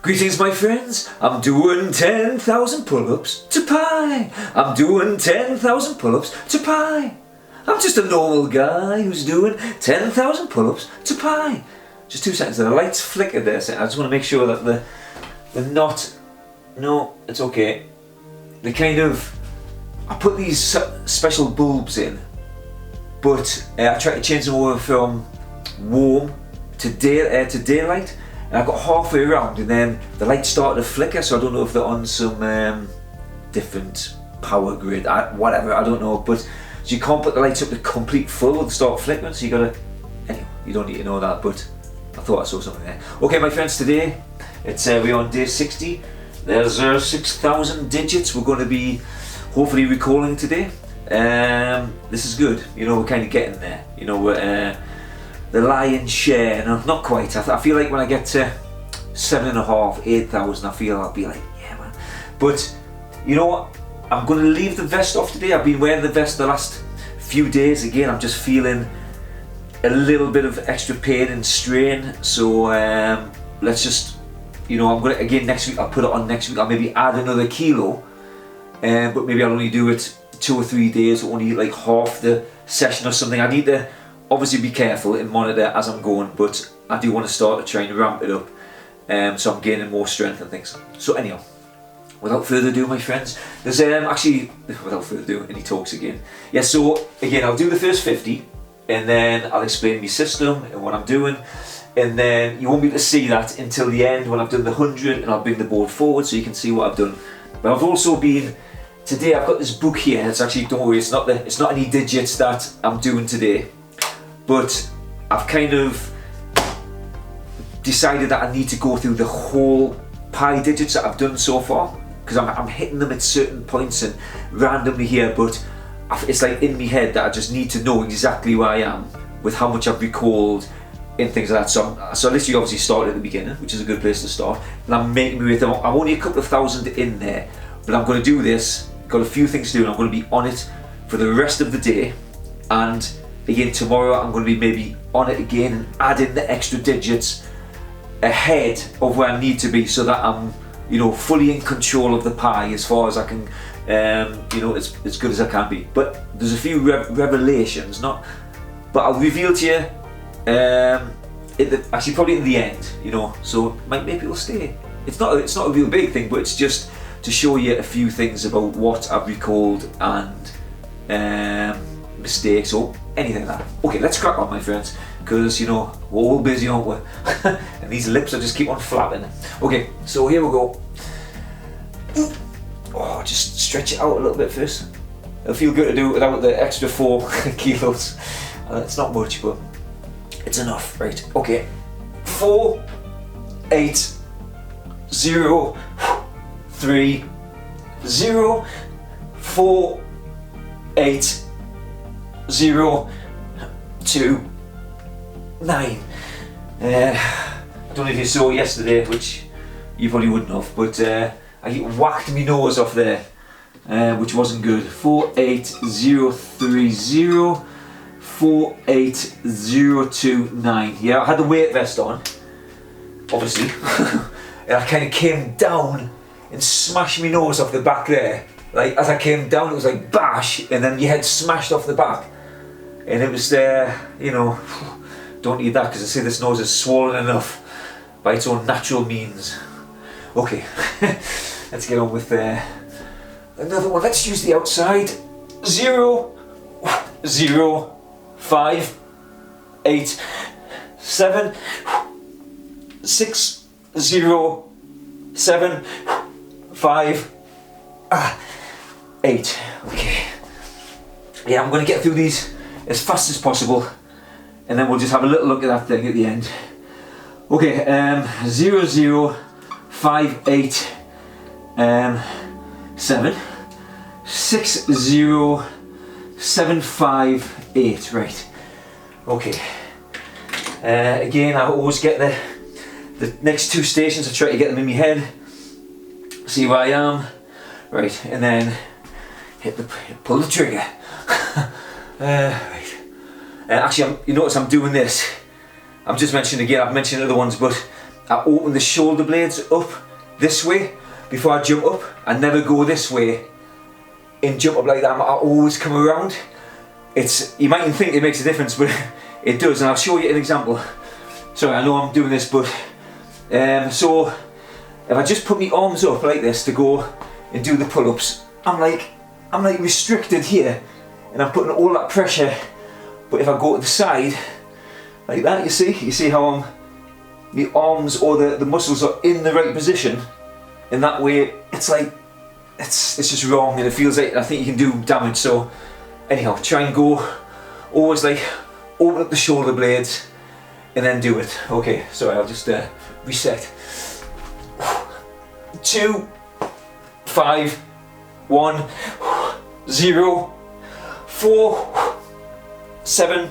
Greetings my friends, I'm doing 10,000 pull-ups to pi. I'm doing 10,000 pull-ups to pi. I'm just a normal guy who's doing 10,000 pull-ups to pi. Just 2 seconds, the lights flickered there, so I just want to make sure that they're not, no, it's okay. They kind of, I put these special bulbs in, but I tried to change them over from warm to daylight. And I got halfway around and then the lights started to flicker, so I don't know if they're on some different power grid, whatever, I don't know. But so you can't put the lights up to complete full and start flickering, so you gotta, anyway, you don't need to know that, but I thought I saw something there. Okay my friends, today, it's we're on day 60. There's 6,000 digits we're going to be hopefully recalling today. This is good, you know, we're kind of getting there, you know, we're the lion's share, no, not quite. I feel like when I get to 7,500, 8,000, I feel I'll be like, yeah man. But you know what? I'm going to leave the vest off today. I've been wearing the vest the last few days. Again, I'm just feeling a little bit of extra pain and strain. So let's just, you know, I'm going to, again next week, I'll put it on next week. I'll maybe add another kilo, but maybe I'll only do it 2 or 3 days, only like half the session or something. I need to obviously be careful and monitor as I'm going, but I do want to start to try and ramp it up, so I'm gaining more strength and things. So anyhow, without further ado my friends, there's actually, without further ado, and he talks again. Yeah, so again, I'll do the first 50 and then I'll explain my system and what I'm doing, and then you won't be able to see that until the end when I've done the 100, and I'll bring the board forward so you can see what I've done. But I've also been, today I've got this book here. It's actually, don't worry, it's not any digits that I'm doing today. But I've kind of decided that I need to go through the whole pi digits that I've done so far, because I'm hitting them at certain points and randomly here, but it's like in my head that I just need to know exactly where I am with how much I've recalled and things like that. So literally obviously start at the beginning, which is a good place to start, and I'm making me with them. I'm only a couple of thousand in there, but I'm going to do this, got a few things to do, and I'm going to be on it for the rest of the day. And again, tomorrow I'm going to be maybe on it again and adding the extra digits ahead of where I need to be, so that I'm, you know, fully in control of the pi as far as I can, you know, as good as I can be. But there's a few revelations, but I'll reveal to you, actually probably in the end, you know, so it might make people stay. It's not a real big thing, but it's just to show you a few things about what I've recalled and mistakes or anything like that. Okay, let's crack on my friends, because you know, we're all busy, aren't we? And these lips are just keep on flapping. Okay, so here we go. Oh, just stretch it out a little bit first. It'll feel good to do it without the extra 4 kilos. It's not much, but it's enough, right? Okay, 4, 8, 0, 3, 0, 4, 8, 0, 2, 9. I don't know if you saw yesterday, which you probably wouldn't have, but I whacked my nose off there, which wasn't good. 4, 8, 0, 3, 0, 4, 8, 0, 2, 9. Yeah, I had the weight vest on, obviously, and I kind of came down and smashed my nose off the back there. Like, as I came down, it was like bash, and then your head smashed off the back. And it was there, you know, don't need that, because I say this nose is swollen enough by its own natural means. Okay, let's get on with another one. Let's use the outside. 0, 0, 5, 8, 7, 6, 0, 7, 5, 8. Okay. Yeah, I'm going to get through these as fast as possible, and then we'll just have a little look at that thing at the end. Okay, 0, 0, 5, 8, 7, 6, 0, 7, 5, 8, right. Okay, again, I always get the next 2 stations, I try to get them in my head, see where I am, right, and then pull the trigger. Right. Actually, you notice I'm doing this. I've just mentioned again, I've mentioned other ones, but I open the shoulder blades up this way before I jump up. I never go this way and jump up like that. I always come around. You mightn't think it makes a difference, but it does, and I'll show you an example. Sorry, I know I'm doing this, but so if I just put my arms up like this to go and do the pull-ups, I'm like restricted here, and I'm putting all that pressure. But if I go to the side like that, you see how my arms or the muscles are in the right position. In that way, it's like it's just wrong, and it feels like I think you can do damage. So anyhow, try and go always like open up the shoulder blades and then do it. Okay, sorry, I'll just reset. 2, 5, 1, 0, 4, 7,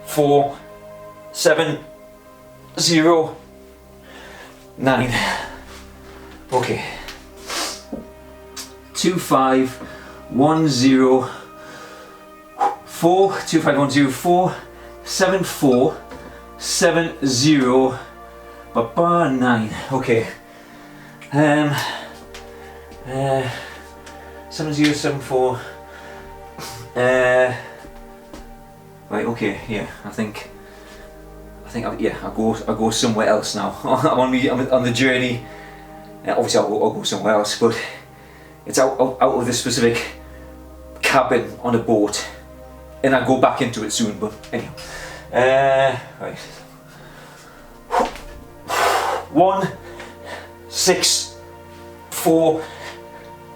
4, 7, 0, 9. Okay. 2, 5, 1, 0, 4, 2, 5, 1, 0, 4, 7, 4, 7, 0, 9. Okay. 7, 0, 7, 4. Right. Okay. Yeah. I think I'll go somewhere else now. I'm on the journey. Obviously, I'll go somewhere else, but it's out of this specific cabin on a boat, and I'll go back into it soon. But anyhow, right. 1, 6, 4,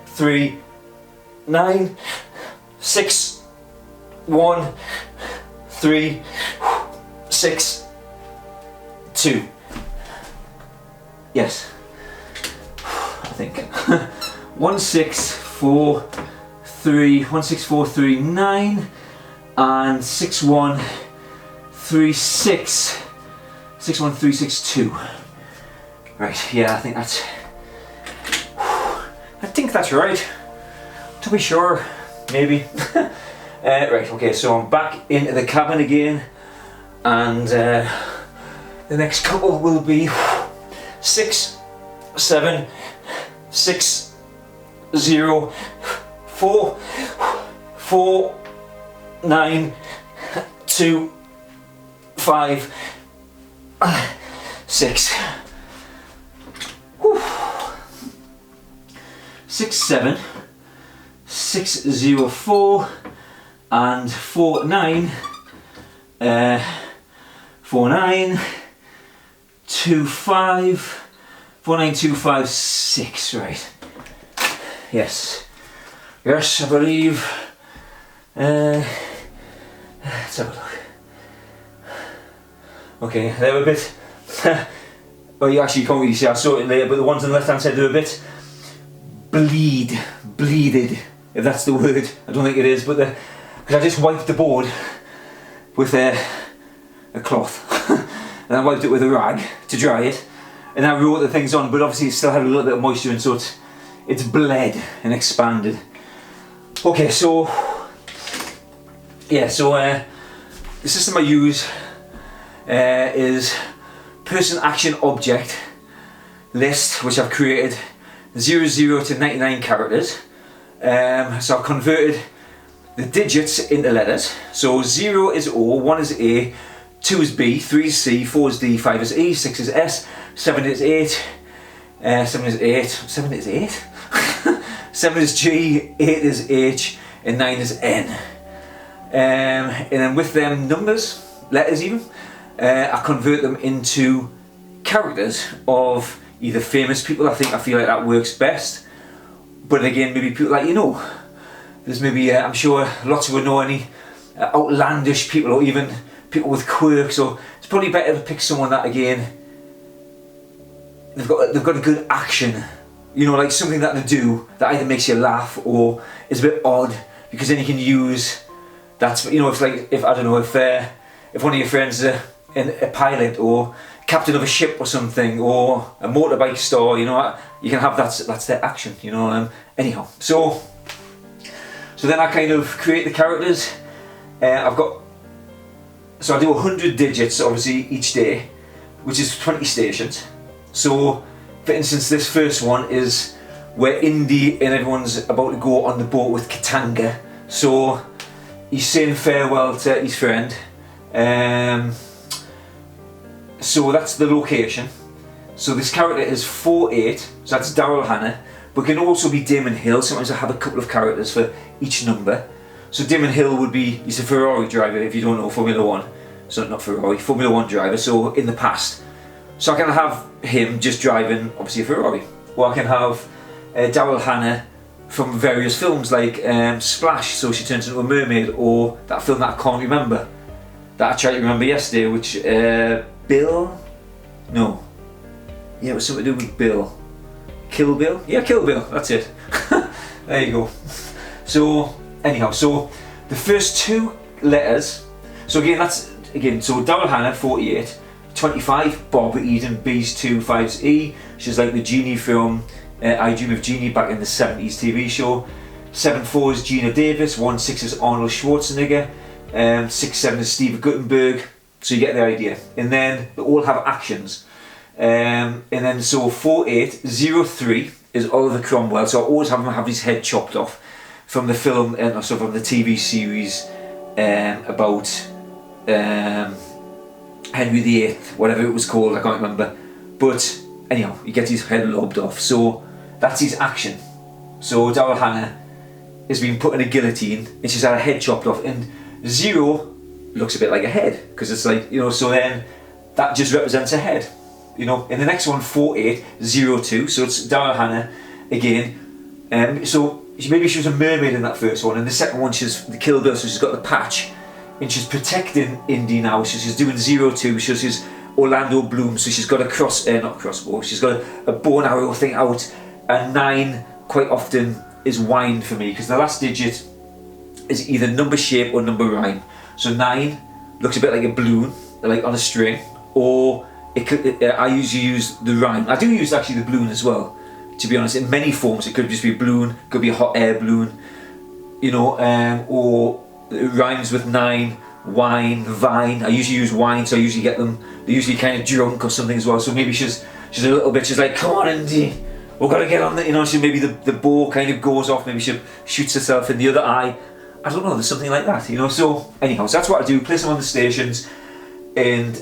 3, 9, 6, 1, 3, 6, 2. Yes, I think 1, 6, 4, 3, 1, 6, 4, 3, 9, and 6, 1, 3, 6, 6, 1, 3, 6, 2. Right, yeah, I think that's right. To be sure, maybe. Right, okay, so I'm back into the cabin again, and the next couple will be 6, 7, 6, 0, 4, 4, 9, 2, 5, 6. 6, 7, 6, 0, 4, and 4, 9, 4, 9, 2, 5, 4, 9, 2, 5, 6, right. Yes, I believe. Let's have a look. Okay, they're a bit. Well, you actually can't really see, I saw it later, but the ones on the left hand side, they're a bit bleeded, if that's the word. I don't think it is, but because I just wiped the board with a cloth and I wiped it with a rag to dry it, and I wrote the things on, but obviously it still had a little bit of moisture, and so it's bled and expanded. Okay, so yeah, so the system I use is person, action, object list, which I've created 00 to 99 characters. So I've converted the digits into letters. So 0 is O, 1 is A, 2 is B, 3 is C, 4 is D, 5 is E, 6 is S, 7 is 8, 7 is 8, 7 is 8? 7 is G, 8 is H, and 9 is N. And then with them numbers, letters even, I convert them into characters of either famous people. I feel like that works best. But again, maybe people like, there's maybe, I'm sure lots of you know any outlandish people, or even people with quirks, so it's probably better to pick someone that, again, they've got a good action, like something that they do that either makes you laugh or is a bit odd, because then you can use that, it's like, if one of your friends is a pilot or captain of a ship or something, or a motorbike star, you can have that's their action, anyhow. So then I kind of create the characters. So I do 100 digits obviously each day, which is 20 stations. So, for instance, this first one is where Indy and everyone's about to go on the boat with Katanga. So, he's saying farewell to his friend. So that's the location. So this character is 4-8, so that's Daryl Hannah, but can also be Damon Hill. Sometimes I have a couple of characters for each number. So Damon Hill would be, he's a Ferrari driver if you don't know, Formula 1. So not Ferrari, Formula 1 driver, so in the past. So I can have him just driving, obviously a Ferrari. Or I can have Daryl Hannah from various films like Splash, so she turns into a mermaid, or that film that I can't remember, that I tried to remember yesterday, which, Bill? No. Yeah, it was something to do with Bill. Kill Bill? Yeah, Kill Bill, that's it. There you go. So, anyhow, so the first two letters, so again, so Daryl Hannah, 48, 25, Barbara Eden, B's 2, 5's E. She's like the genie from I Dream of Jeannie back in the 70s TV show. 7-4 is Gina Davis, 1-6 is Arnold Schwarzenegger, 6-7 is Steve Guttenberg. So you get the idea. And then they all have actions. And then so 4-8, 0-3 is Oliver Cromwell. So I always have him have his head chopped off from the film, and also from the TV series about Henry VIII, whatever it was called, I can't remember. But anyhow, he gets his head lobbed off. So that's his action. So Daryl Hannah has been put in a guillotine and she's had her head chopped off, and 0 looks a bit like a head, because it's like, you know, so then that just represents a head, you know. In the next one, 4-8, 0-2, so it's Daryl Hannah again. So maybe she was a mermaid in that first one, and the second one she's the Kill Bill, so she's got the patch, and she's protecting Indy now, so she's doing 0-2, so she's Orlando Bloom, so she's got a not crossbow, she's got a bow and arrow thing out, and 9 quite often is wind for me, because the last digit is either number shape or number rhyme. So 9 looks a bit like a balloon, like on a string, or it could, I usually use the rhyme. I do use actually the balloon as well, to be honest. In many forms, it could just be a balloon, could be a hot air balloon, you know, or it rhymes with 9, wine, vine. I usually use wine, so I usually get them, they're usually kind of drunk or something as well. So maybe she's a little bit, she's like, come on Indy, we've got to get on the, you know, so maybe the bow kind of goes off, maybe she shoots herself in the other eye. I don't know, there's something like that, you know. So anyhow, so that's what I do, place them on the stations, and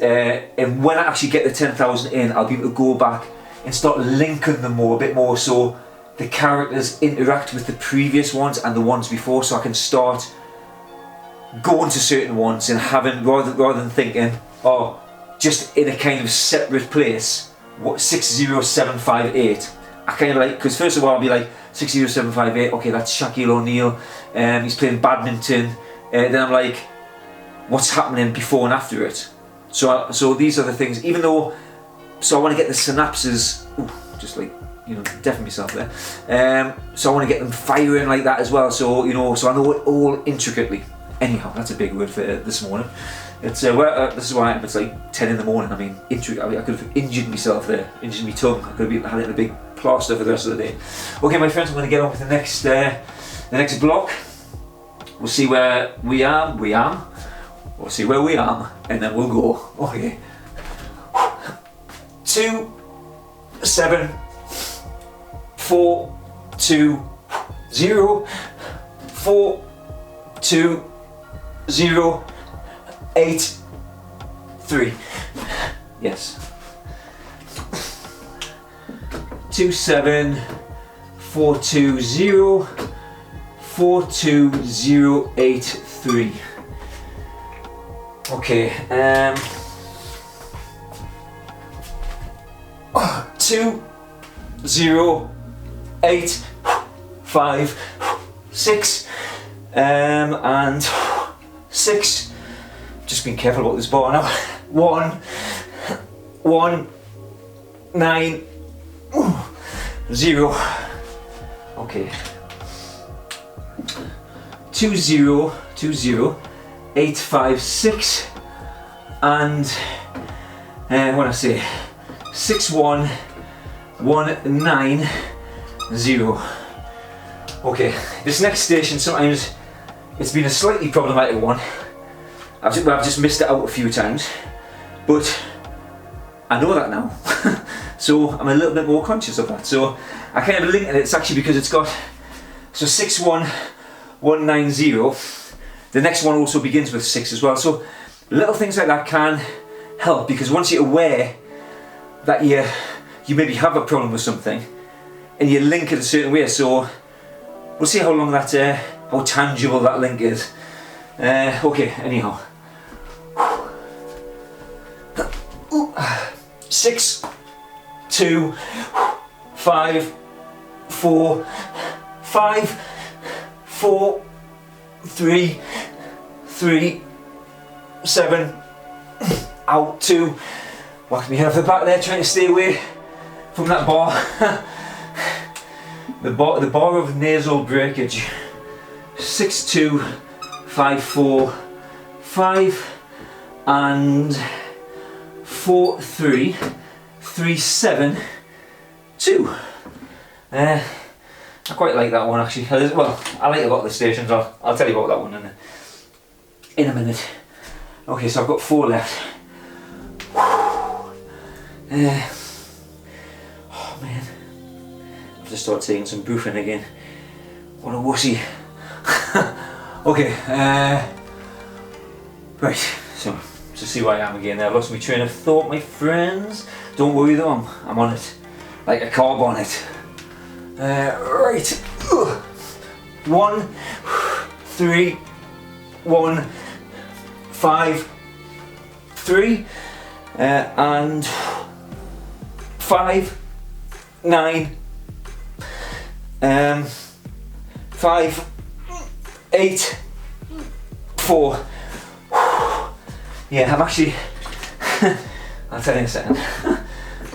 when I actually get the 10,000 in, I'll be able to go back and start linking them more, a bit more, so the characters interact with the previous ones and the ones before, so I can start going to certain ones and having, rather than thinking, oh, just in a kind of separate place, what 60758. I kind of like, because first of all I'll be like 60758, okay, that's Shaquille O'Neal, he's playing badminton, then I'm like, what's happening before and after it? So these are the things, even though, so I want to get the synapses, just like, you know, deafening myself there, so I want to get them firing like that as well, so, you know, so I know it all intricately. Anyhow, that's a big word for this morning. It's this is why it's like 10 in the morning. I mean, intricate. I mean, I could have injured myself there, injured my tongue. I could have had it in a big plaster for the rest of the day. Okay, my friends, I'm going to get on with the next block. We'll see where we are. We'll see where we are, and then we'll go. Okay. 2, 7, 4, 2, 0, 4, 2, 0, 8, 3. Yes. 2, 7, 4, 2, 0, 4, 2, 0, 8, 3. Okay. 2, 0, 8, 5, 6, and 6. Just being careful about this bar now. 1, 9, 0. Okay. 2, 0, 2, 0, 8, 5, 6, and what I say, 6, 1, 1, 9, 0. Okay, this next station, sometimes it's been a slightly problematic one. I've just missed it out a few times, but I know that now. So I'm a little bit more conscious of that. So I kind of link it, it's actually because it's got, so 61190, the next one also begins with 6 as well. So little things like that can help, because once you're aware that you maybe have a problem with something and you link it a certain way, so we'll see how long that, how tangible that link is. Okay, anyhow. 6, 2, 5, 4, 5, 4, 3, 3, 7, out, 2. Whacked me head off the back there trying to stay away from that bar. the bar of nasal breakage. 6, 2, 5, 4, 5, and 4, 3, 3, 7, 2. I quite like that one actually. Well, I like a lot of the stations. I'll tell you about that one in a minute. Okay, so I've got 4 left. Oh man, I've just started taking some brufen again. What a wussy. Okay, right, so to see where I am again there. I've lost my train of thought, my friends. Don't worry though, I'm on it. Like a carb on it. Right. 1, 3, 1, 5, 3, and 5, 9, 5, 8, 4. Yeah, I'm actually, I'll tell you in a second.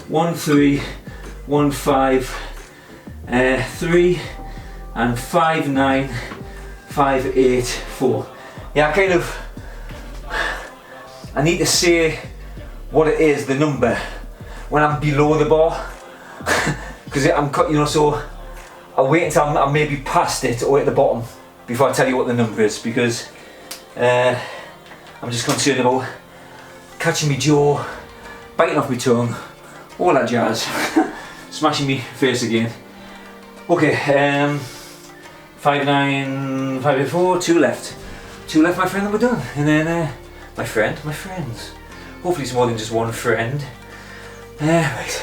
1, 3, 1, 5, 3, and 5, 9, 5, 8, 4. Yeah, I need to say what it is, the number, when I'm below the bar. Because I'm cut, you know, so I'll wait until I'm maybe past it or at the bottom before I tell you what the number is, because I'm just concerned about catching me jaw, biting off my tongue, all that jazz. Smashing me face again. Okay, 5, 9, 5, 8, 4, 2 left. 2 left, my friend, and we're done. And then, my friends. Hopefully it's more than just one friend. Right.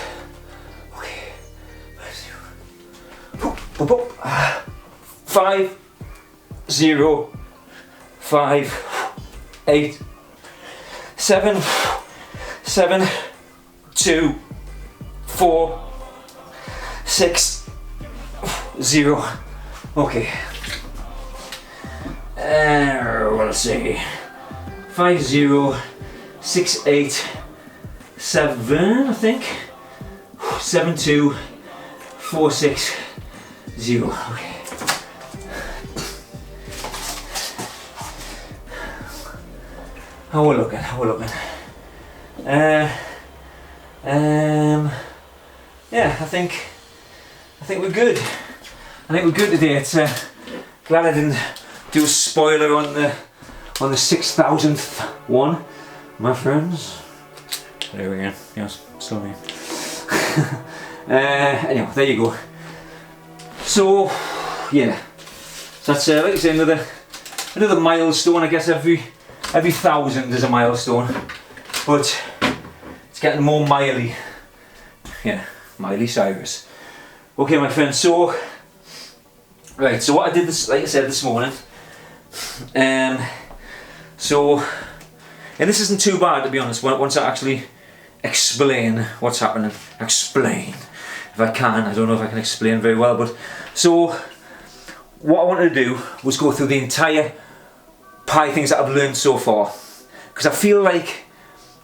Okay. 5, 0, 5, 8, 7, 7, 2, 4, 6, 0. Okay. Let's see. 5, 0, 6, 8, 7, I think. 7, 2, 4, 6, 0. Okay. How we're looking? Yeah, I think we're good. I think we're good today. It's glad I didn't do a spoiler on the 6,000th one, my friends. There we go. Yes, slowly. Anyway, there you go. So yeah, so that's like I say, another milestone. I guess every 1,000 is a milestone, but it's getting more miley. Yeah, Miley Cyrus. Okay, my friends. So right. So what I did this, like I said this morning. So, and this isn't too bad to be honest. Once I actually explain what's happening, if I can. I don't know if I can explain very well, but so what I wanted to do was go through the entire pi things that I've learned so far, because I feel like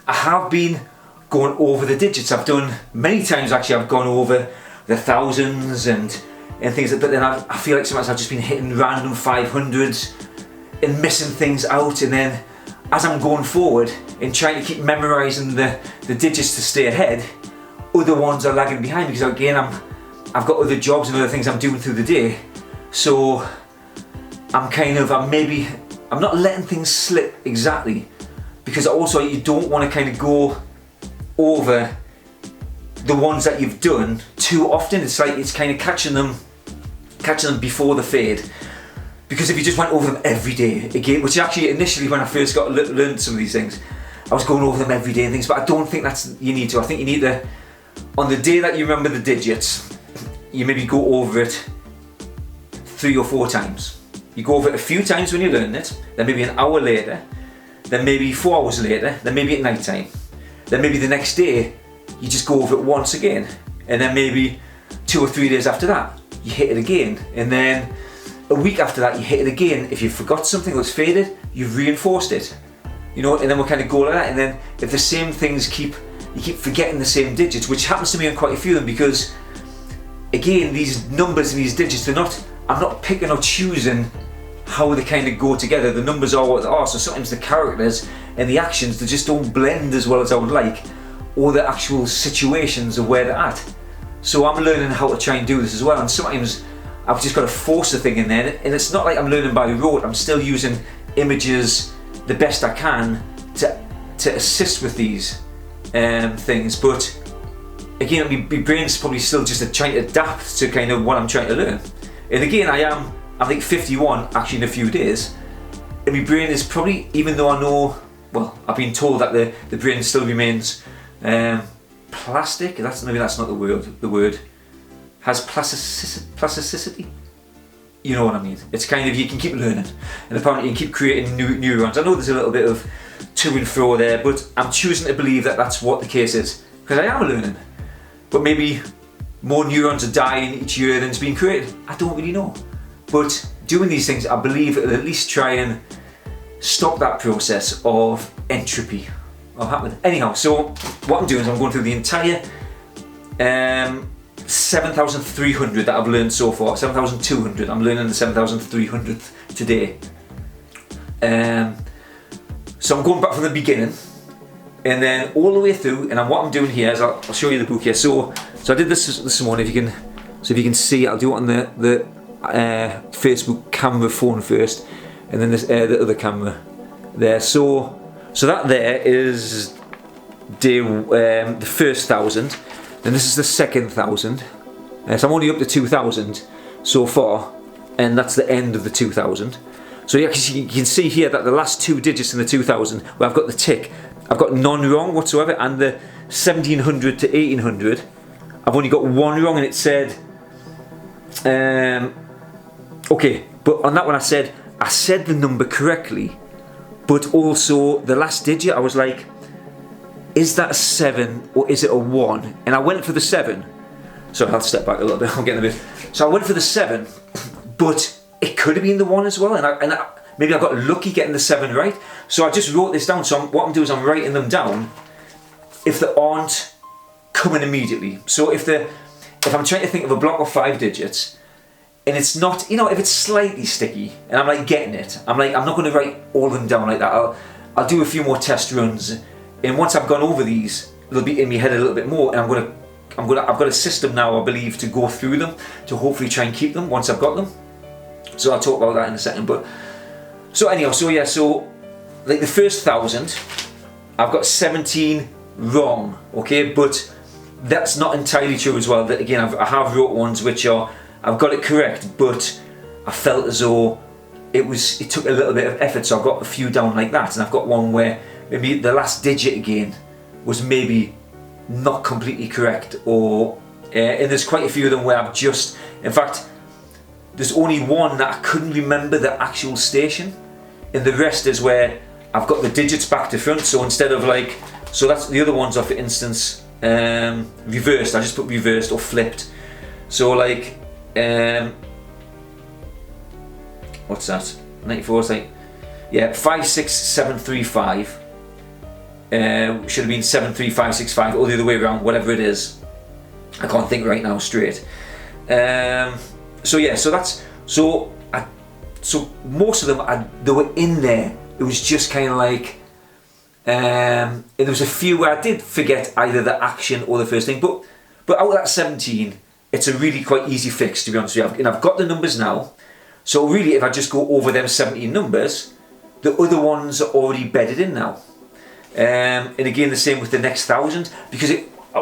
I have been going over the digits. I've done many times actually. I've gone over the thousands and things, but then I feel like sometimes I've just been hitting random 500s and missing things out, and then as I'm going forward and trying to keep memorising the digits to stay ahead, other ones are lagging behind because again I've got other jobs and other things I'm doing through the day, so I'm not letting things slip exactly, because also you don't want to kind of go over the ones that you've done too often. It's like it's kind of catching them before the fade. Because if you just went over them every day again, which actually initially when I first learned some of these things, I was going over them every day and things, but I don't think you need to. I think you need to, on the day that you remember the digits, you maybe go over it 3 or 4 times. You go over it a few times when you learn it, then maybe an hour later, then maybe 4 hours later, then maybe at night time. Then maybe the next day, you just go over it once again. And then maybe 2 or 3 days after that, you hit it again. And then a week after that, you hit it again. If you forgot something that's faded, you've reinforced it. You know, and then we'll kind of go like that. And then if the same things you keep forgetting the same digits, which happens to me on quite a few of them, because again, these numbers and these digits, I'm not picking or choosing how they kind of go together. The numbers are what they are, so sometimes the characters and the actions, they just don't blend as well as I would like, or the actual situations of where they're at. So I'm learning how to try and do this as well, and sometimes I've just got to force the thing in there, and it's not like I'm learning by rote. I'm still using images the best I can to assist with these things, but again, my brain's probably still just trying to adapt to kind of what I'm trying to learn. And again, I think 51 actually in a few days, and my brain is probably, even though I know, well, I've been told that the brain still remains plastic. Maybe that's not the word. The word has plasticity. You know what I mean? It's kind of, you can keep learning, and apparently you can keep creating new neurons. I know there's a little bit of to and fro there, but I'm choosing to believe that that's what the case is, because I am learning. But maybe more neurons are dying each year than's being created. I don't really know. But doing these things, I believe it'll at least try and stop that process of entropy of happening. Anyhow, so what I'm doing is I'm going through the entire 7,300 that I've learned so far. 7,200. I'm learning the 7,300th today. So I'm going back from the beginning, and then all the way through. And what I'm doing here is I'll show you the book here. So I did this morning. If you can see, I'll do it on the Facebook camera phone first, and then the other camera there. So that there is the first 1,000, and this is the second 1,000. So I'm only up to 2,000 so far, and that's the end of the 2,000. So you can see here that the last 2 digits in the 2,000, where I've got the tick, I've got none wrong whatsoever, and the 1,700 to 1,800, I've only got 1 wrong, and it said, okay, but on that one I said the number correctly, but also the last digit, I was like, is that a 7 or is it a 1? And I went for the 7. So I'll step back a little bit, I'm getting a bit. So I went for the 7, but it could have been the 1 as well, and maybe I got lucky getting the 7 right. So I just wrote this down. So what I'm doing is I'm writing them down if they aren't coming immediately. So if I'm trying to think of a block of 5 digits, and it's not, if it's slightly sticky, and I'm like getting it, I'm not going to write all of them down like that. I'll do a few more test runs, and once I've gone over these, they'll be in my head a little bit more, and I've got a system now, I believe, to go through them, to hopefully try and keep them once I've got them. So I'll talk about that in a second. But so anyhow, so like the first 1,000, I've got 17 wrong, okay, but that's not entirely true as well. That again, I have wrote ones which are, I've got it correct, but I felt as though it took a little bit of effort, so I've got a few down like that, and I've got one where maybe the last digit again was maybe not completely correct, or and there's quite a few of them where in fact, there's only one that I couldn't remember the actual station, and the rest is where I've got the digits back to front. So instead of so that's the other ones are, for instance, reversed. I just put reversed or flipped. So what's that? 94 is 56735. Should have been 73565, or the other way around, whatever it is. I can't think right now straight. So most of them they were in there. It was just kind of and there was a few where I did forget either the action or the first thing. But out of that 17, it's a really quite easy fix, to be honest with you. And I've got the numbers now. So really, if I just go over them 17 numbers, the other ones are already bedded in now. And again, the same with the next 1,000, because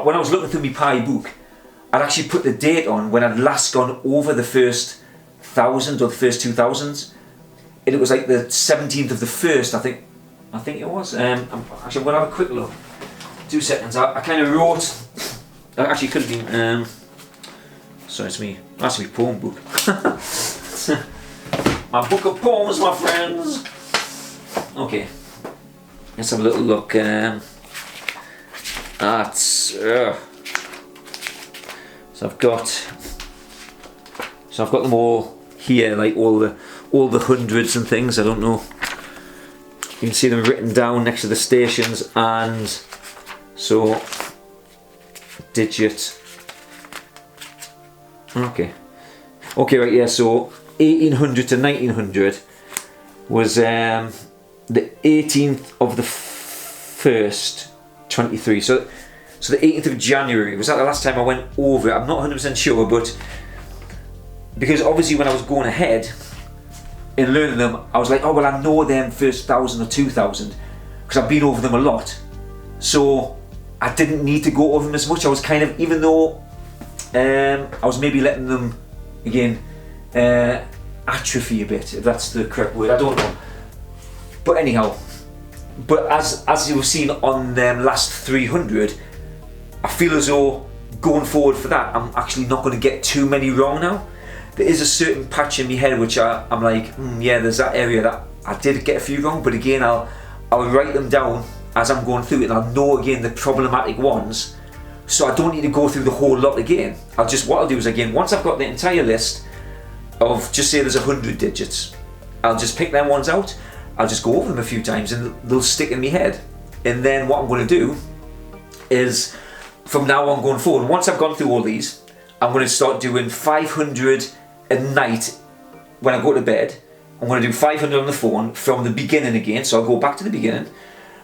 when I was looking through my Pi book, I'd actually put the date on when I'd last gone over the first 1,000 or the first 2,000s, and it was like the 17th of the 1st, I think it was. I'm gonna have a quick look. 2 seconds. I kind of wrote. Actually, it could have been. Sorry, that's me poem book. My book of poems, my friends. Okay, let's have a little look. So I've got them all here, like all the hundreds and things. I don't know. You can see them written down next to the stations, and so digit. Okay, right, yeah. So 1800 to 1900 was the 18th of the 1st, 23. So the 18th of January, was that the last time I went over it? I'm not 100% sure, but because obviously when I was going ahead in learning them, I was like, oh well, I know them first 1,000 or 2,000 because I've been over them a lot. So I didn't need to go over them as much. I was kind of, even though I was maybe letting them, again, atrophy a bit, if that's the correct word, I don't know. But anyhow, but as you've seen on them last 300, I feel as though going forward for that, I'm actually not going to get too many wrong now. There is a certain patch in my head which I'm like, yeah, there's that area that I did get a few wrong, but again, I'll write them down as I'm going through it, and I'll know again the problematic ones, so I don't need to go through the whole lot again. What I'll do is, again, once I've got the entire list of, just say there's 100 digits, I'll just pick them ones out, I'll just go over them a few times and they'll stick in my head. And then what I'm going to do is, from now on going forward, once I've gone through all these, I'm going to start doing 500 a night when I go to bed. I'm going to do 500 on the phone from the beginning again, so I'll go back to the beginning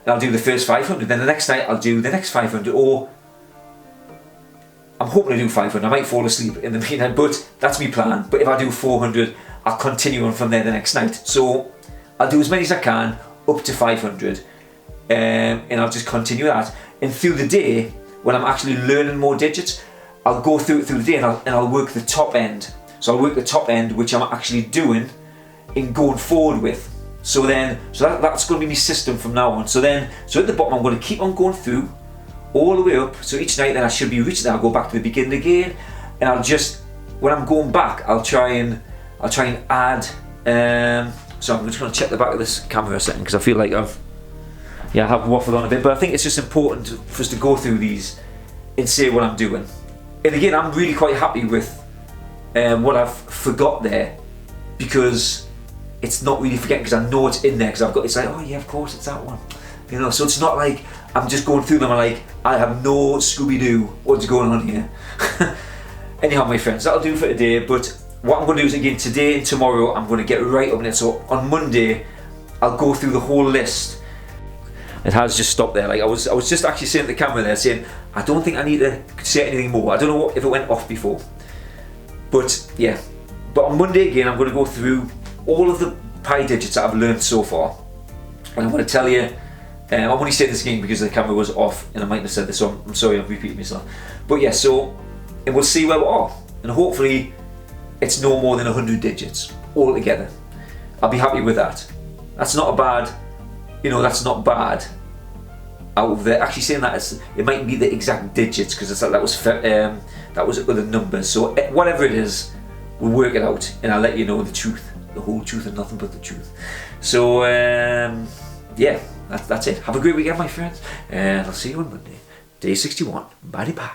and I'll do the first 500, then the next night I'll do the next 500, or I'm hoping to do 500. I might fall asleep in the meantime, but that's my plan. But if I do 400, I'll continue on from there the next night. So I'll do as many as I can up to 500, and I'll just continue that. And through the day, when I'm actually learning more digits, I'll go through it through the day, and I'll work the top end. So I'll work the top end, which I'm actually doing in going forward with. So that's going to be my system from now on. So at the bottom, I'm going to keep on going through all the way up. So each night, then I should be reaching that. I'll go back to the beginning again, and I'll just, when I'm going back, I'll try and add. So I'm just going to check the back of this camera a second, because I feel like I've waffled on a bit, but I think it's just important for us to go through these and say what I'm doing. And again, I'm really quite happy with what I've forgot there, because it's not really forgetting, because I know it's in there, because it's like, oh yeah, of course it's that one, you know. So it's not like I'm just going through them and like, I have no Scooby-Doo, what's going on here. Anyhow, my friends, that'll do for today. But what I'm going to do is, again, today and tomorrow, I'm going to get right up in it. So on Monday, I'll go through the whole list. It has just stopped there. Like I was just actually saying to the camera there, saying, I don't think I need to say anything more. I don't know if it went off before. But yeah, but on Monday again, I'm going to go through all of the pi digits that I've learned so far. And I'm going to tell you, I'm only saying this again because the camera was off and I might have said this, so I'm sorry, I'm repeating myself. But yeah, so, and we'll see where we are. And hopefully, it's no more than 100 digits altogether. I'll be happy with that. That's not a bad, that's not bad. Out of the, actually saying that, it might be the exact digits, because that was other numbers. So whatever it is, we'll work it out, and I'll let you know the truth, the whole truth and nothing but the truth. So yeah, that's it. Have a great weekend, my friends, and I'll see you on Monday, day 61. Bye bye.